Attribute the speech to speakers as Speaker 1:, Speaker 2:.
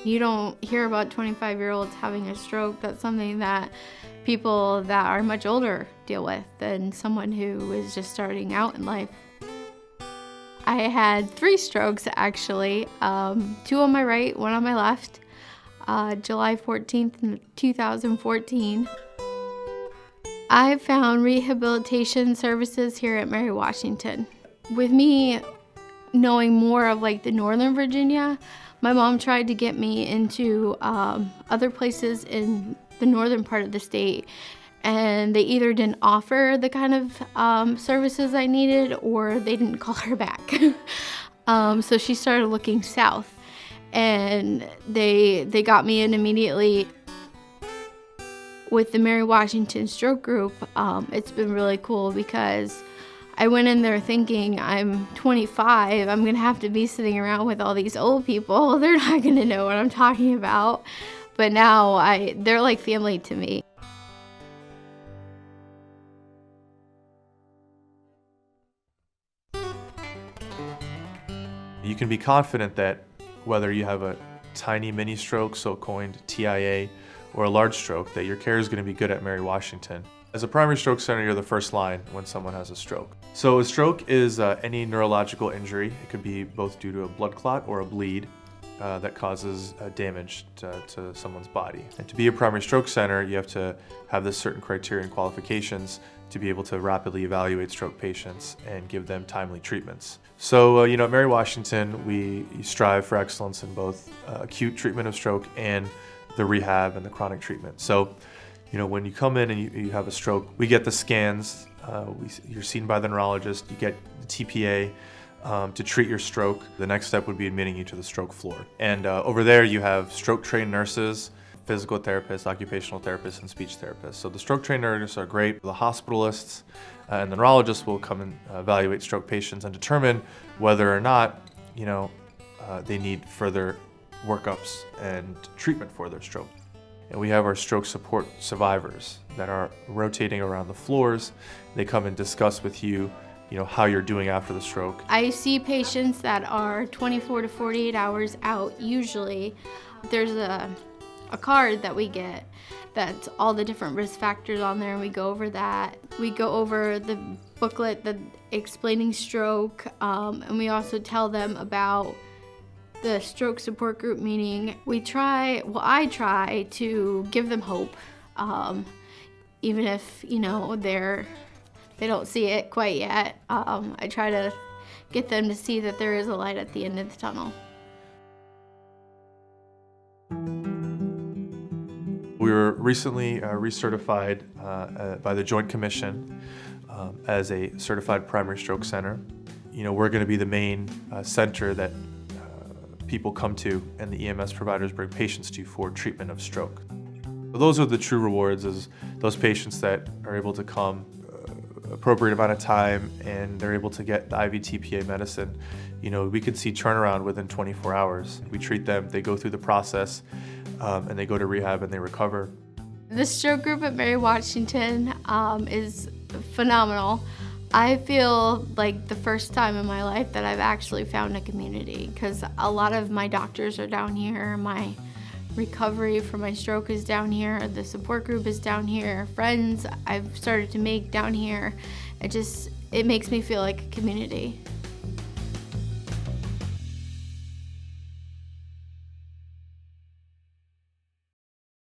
Speaker 1: You don't hear about 25-year-olds having a stroke. That's something that people that are much older deal with than someone who is just starting out in life. I had 3 strokes actually, 2 on my right, 1 on my left, July 14th, 2014. I found rehabilitation services here at Mary Washington. With me knowing more of like the Northern Virginia, my mom tried to get me into other places in the northern part of the state, and they either didn't offer the kind of services I needed or they didn't call her back. So she started looking south, and they got me in immediately. With the Mary Washington Stroke Group, it's been really cool because I went in there thinking I'm 25, I'm gonna have to be sitting around with all these old people. They're not gonna know what I'm talking about. But now they're like family to me.
Speaker 2: You can be confident that whether you have a tiny mini stroke, so-coined TIA, or a large stroke, that your care is going to be good at Mary Washington. As a primary stroke center, you're the first line when someone has a stroke. So a stroke is any neurological injury. It could be both due to a blood clot or a bleed that causes damage to someone's body. And to be a primary stroke center, you have to have this certain criteria and qualifications to be able to rapidly evaluate stroke patients and give them timely treatments. So, at Mary Washington, we strive for excellence in both acute treatment of stroke and the rehab and the chronic treatment. So, when you come in and you have a stroke, we get the scans, you're seen by the neurologist, you get the TPA to treat your stroke. The next step would be admitting you to the stroke floor. And over there you have stroke-trained nurses, physical therapists, occupational therapists, and speech therapists. So the stroke-trained nurses are great. The hospitalists and the neurologists will come and evaluate stroke patients and determine whether or not, they need further workups and treatment for their stroke. And we have our stroke support survivors that are rotating around the floors. They come and discuss with you, how you're doing after the stroke.
Speaker 1: I see patients that are 24 to 48 hours out usually. There's a card that we get that's all the different risk factors on there, and we go over that. We go over the booklet, the explaining stroke, and we also tell them about the stroke support group meeting. I try to give them hope, even if, they don't see it quite yet. I try to get them to see that there is a light at the end of the tunnel.
Speaker 2: We were recently recertified by the Joint Commission as a certified primary stroke center. We're going to be the main center that people come to and the EMS providers bring patients to for treatment of stroke. So those are the true rewards, is those patients that are able to come appropriate amount of time and they're able to get the IV TPA medicine. We can see turnaround within 24 hours. We treat them, they go through the process, and they go to rehab and they recover.
Speaker 1: The stroke group at Mary Washington is phenomenal. I feel like the first time in my life that I've actually found a community, because a lot of my doctors are down here, my recovery from my stroke is down here, the support group is down here, friends I've started to make down here. It makes me feel like a community.